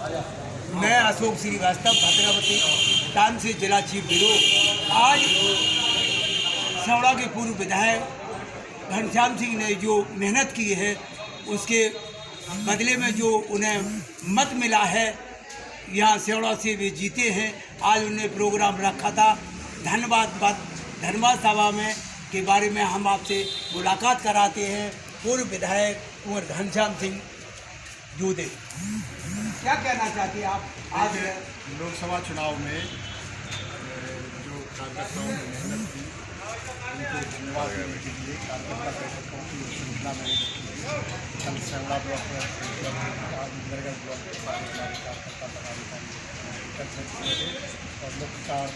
मैं अशोक श्रीवास्तव भद्रावती टान से जिला चीफ ब्यूरो। आज सेवड़ा के पूर्व विधायक घनश्याम सिंह ने जो मेहनत की है उसके बदले में जो उन्हें मत मिला है, यहाँ सेवड़ा से वे जीते हैं। आज उन्होंने प्रोग्राम रखा था धन्यवाद सभा में के बारे में हम आपसे मुलाकात कराते हैं। पूर्व विधायक कुंवर घनश्याम सिंह जूदे, क्या कहना चाहते हैं आप? आज लोकसभा चुनाव में जो कार्यकर्ताओं ने मेहनत की उनको धन्यवाद देने के लिए कार्यकर्ता परिषदों की सूचना मैंने कल सेवड़ा ब्लॉक में इंदरगढ़ ब्लॉक के कार्यकर्ता पदाधिकारी और मुख्यकार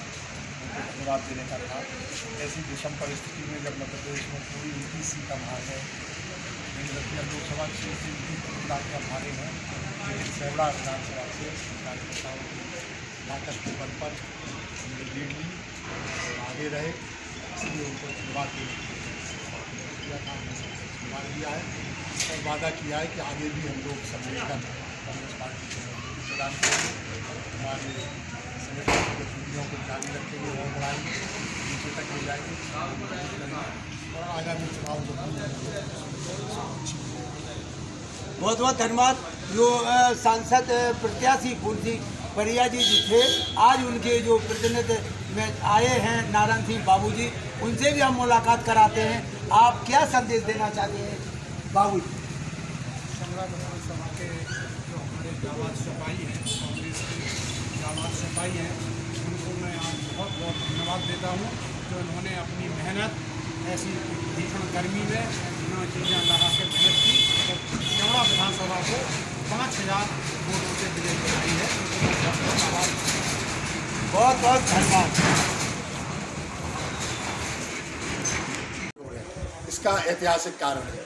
उनको धन्यवाद देने का था। ऐसी विषम परिस्थिति में जब मध्य प्रदेश में पूरी उनकी सीट हमारे हैं, लोकसभा क्षेत्र से लाख हमारे हैं, लेकिन सेवड़ा विधानसभा से कार्यकर्ताओं की ताकत के बल पर हमने लीड ली, आगे रहे, इसलिए उनको धन्यवाद देने का धन्यवाद दिया है और वादा किया है कि आगे भी हम लोग सब मिलकर कांग्रेस पार्टी को मजबूती प्रदान करेंगे, हमारे संगठन की गतिविधियों को जारी रखेंगे और बढ़ाएंगे, नीचे तक ले जाएंगे और आगामी चुनाव जो बहुत बहुत धन्यवाद। जो सांसद प्रत्याशी कुंती परिया जी थे, आज उनके जो प्रतिनिधि में आए हैं नारायण सिंह बाबू जी, उनसे भी हम मुलाकात कराते हैं। आप क्या संदेश देना चाहते हैं बाबू जी? सेवड़ा विधानसभा के जो हमारे जाबाज सिपाही हैं, कांग्रेस के जाबाज सिपाही हैं, उनको मैं आज बहुत बहुत धन्यवाद देता हूँ जो उन्होंने अपनी मेहनत ऐसी भीषण गर्मी में उन्होंने चीज़ें लगा के मेहनत की और सेवड़ा विधानसभा को 5000 वोटों से विजय बनाई है। बहुत बहुत धन्यवाद। इसका ऐतिहासिक कारण है।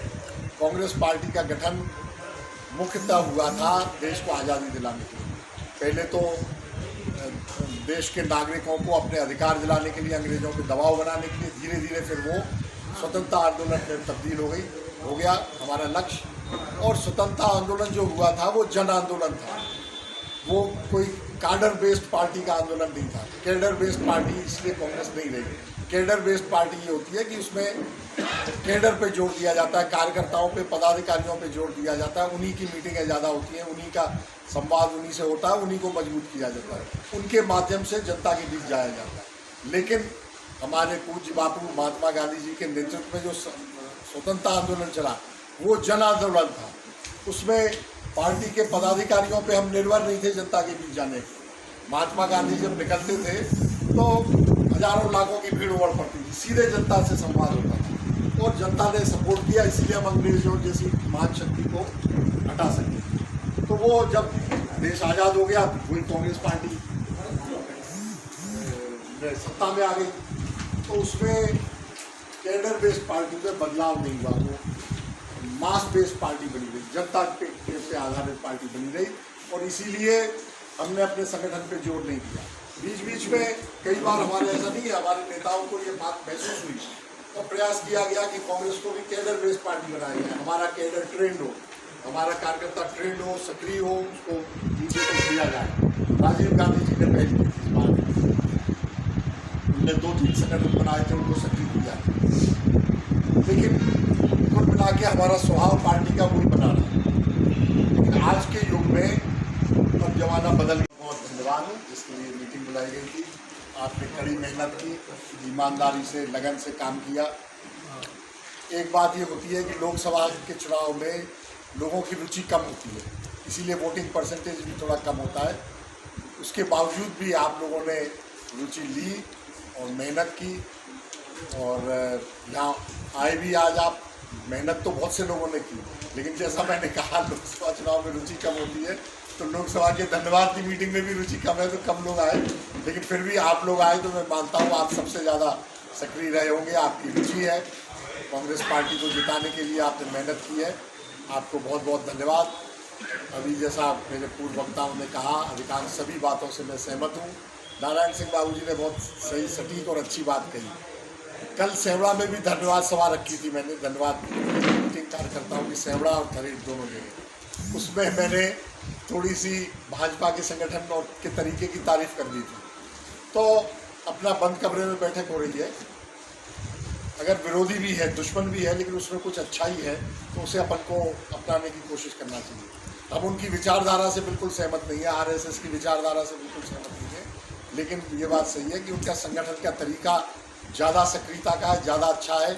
कांग्रेस पार्टी का गठन मुख्यतः हुआ था देश को आज़ादी दिलाने के लिए। पहले तो देश के नागरिकों को अपने अधिकार दिलाने के लिए, अंग्रेजों पे दबाव बनाने के लिए, धीरे धीरे फिर वो स्वतंत्रता आंदोलन में तब्दील हो गया हमारा लक्ष्य। और स्वतंत्रता आंदोलन जो हुआ था वो जन आंदोलन था, वो कोई कैडर बेस्ड पार्टी का आंदोलन नहीं था। कैडर बेस्ड पार्टी इसलिए कांग्रेस नहीं रही। कैडर बेस्ड पार्टी ये होती है कि उसमें कैडर पे जोर दिया जाता है, कार्यकर्ताओं पे, पदाधिकारियों पे जोर दिया जाता है, उन्हीं की मीटिंगें ज़्यादा होती हैं, उन्हीं का संवाद उन्हीं से होता है, उन्हीं को मजबूत किया जाता है, उनके माध्यम से जनता के बीच जाया जाता है। लेकिन हमारे पूज्य बापू महात्मा गांधी जी के नेतृत्व में जो स्वतंत्रता आंदोलन चला वो जन आंदोलन था। उसमें पार्टी के पदाधिकारियों पे हम निर्भर नहीं थे जनता के बीच जाने के। महात्मा गांधी जब निकलते थे तो हजारों लाखों की भीड़ उमड़ पड़ती थी, सीधे जनता से संवाद होता था और जनता ने सपोर्ट किया, इसलिए हम अंग्रेजों जैसी महान शक्ति को हटा सके। तो वो जब देश आज़ाद हो गया वही कांग्रेस पार्टी सत्ता में आ गई, तो उसमें कैडर बेस्ड पार्टी में बदलाव नहीं हुआ, वो मास बेस्ड पार्टी बनी रही, जनता पे आधारित पार्टी बनी रही। और इसीलिए हमने अपने संगठन पे जोर नहीं दिया। बीच बीच में कई बार हमारे ऐसा नहीं है, हमारे नेताओं को ये बात महसूस हुई और प्रयास किया गया कि कांग्रेस को भी कैडर बेस्ड पार्टी बनाई है, हमारा कैडर ट्रेंड हो, हमारा कार्यकर्ता ट्रेंड हो, सक्रिय हो, उसको नीचे तक दिया जाए। राजीव गांधी जी ने पहल की थी इस बात, उनने 2-3 संगठन बनाए थे, उनको सक्रिय किया। लेकिन कुल मिला के हमारा स्वभाव पार्टी का वही बना रहा। लेकिन आज के युग में अब जमाना बदल गया। बहुत धन्यवाद जिसके लिए मीटिंग बुलाई गई थी। आपने कड़ी मेहनत की, ईमानदारी से, लगन से काम किया। एक बात ये होती है कि लोकसभा के चुनाव में लोगों की रुचि कम होती है, इसीलिए वोटिंग परसेंटेज भी थोड़ा कम होता है। उसके बावजूद भी आप लोगों ने रुचि ली और मेहनत की और यहाँ आए भी। आज आप मेहनत तो बहुत से लोगों ने की, लेकिन जैसा मैंने कहा लोकसभा चुनाव में रुचि कम होती है, तो लोकसभा के धन्यवाद की मीटिंग में भी रुचि कम है तो कम लोग आए। लेकिन फिर भी आप लोग आए तो मैं मानता हूँ आप सबसे ज़्यादा सक्रिय रहे होंगे, आपकी रुचि है। कांग्रेस पार्टी को जिताने के लिए आपने मेहनत की है, आपको बहुत बहुत धन्यवाद। अभी जैसा मेरे पूर्व वक्ताओं ने कहा, अधिकांश सभी बातों से मैं सहमत हूँ। नारायण सिंह बाबू जी ने बहुत सही, सटीक और अच्छी बात कही। कल सेवड़ा में भी धन्यवाद सभा रखी थी मैंने, धन्यवाद मीटिंग कार्यकर्ताओं की सेवड़ा और थरेट दोनों जगह। उसमें मैंने थोड़ी सी भाजपा के संगठन और के तरीके की तारीफ कर दी थी। तो अपना बंद कमरे में बैठक हो रही है, अगर विरोधी भी है, दुश्मन भी है, लेकिन उसमें कुछ अच्छा ही है तो उसे अपन को अपनाने की कोशिश करना चाहिए। हम उनकी विचारधारा से बिल्कुल सहमत नहीं है, आरएसएस की विचारधारा से बिल्कुल सहमत नहीं है, लेकिन ये बात सही है कि उनका संगठन का तरीका ज़्यादा सक्रियता का है, ज़्यादा अच्छा है।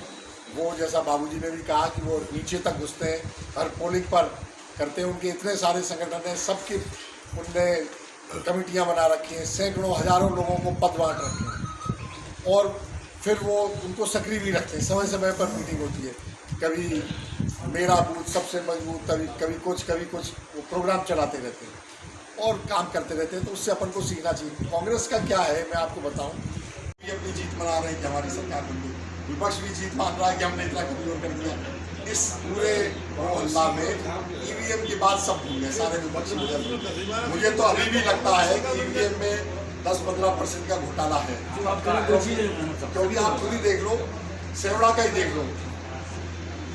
वो जैसा बाबूजी ने भी कहा कि वो नीचे तक घुसते हैं, हर पोलिंग पर करते हैं। उनके इतने सारे संगठन हैं, सबकी उनने कमेटियां बना रखी हैं, सैकड़ों हज़ारों लोगों को पद बांट रखे हैं और फिर वो उनको सक्रिय भी रखते हैं। समय समय पर मीटिंग होती है, कभी मेरा बूथ सबसे मजबूत, कभी कुछ वो प्रोग्राम चलाते रहते हैं और काम करते रहते हैं। तो उससे अपन को सीखना चाहिए। कांग्रेस का क्या है मैं आपको बताऊं, ये अपनी जीत मना रहे हैं कि हमारी सरकार बन गई, विपक्ष भी जीत मान रहा है कि हमने इतना कमजोर कर दिया। इस पूरे हल्ला में ईवीएम की बात सब भूल गए सारे विपक्ष। मुझे तो अभी भी लगता है कि ईवीएम में 10-15% का घोटाला है, क्योंकि आप खुद ही देख लो, सेवड़ा का ही देख लो।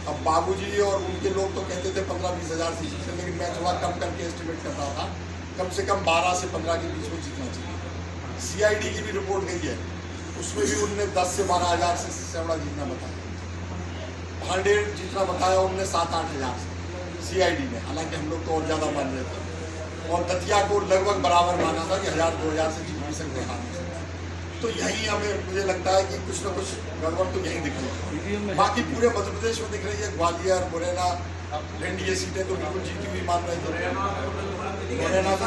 अब बाबूजी और उनके लोग तो कहते थे 15-20 हज़ार सीट से, लेकिन मैं थोड़ा कम करके एस्टिमेट कर रहा था, कम से कम 12 से 15 के बीच में जीतना चाहिए। सीआईडी की भी रिपोर्ट गई है, उसमें भी उनने 10 से 12 हज़ार से सेवड़ा जीतना बताया। भांडेर जितना बताया उनने 7-8 हज़ार से सीआईडी ने, हालांकि हम लोग तो और ज़्यादा मान रहे थे। और दतिया को लगभग बराबर माना था कि 1000-2000 से जीत भी सकते, हार भी सकते। तो यही हमें मुझे लगता है कि कुछ ना कुछ गड़बड़ तो यहीं दिख रही है। बाकी पूरे मध्य प्रदेश में दिख रही है, ग्वालियर, मुरैना, भिंड ये सीटें तो बिल्कुल जीती हुई मान रहे थे। मुरैना तो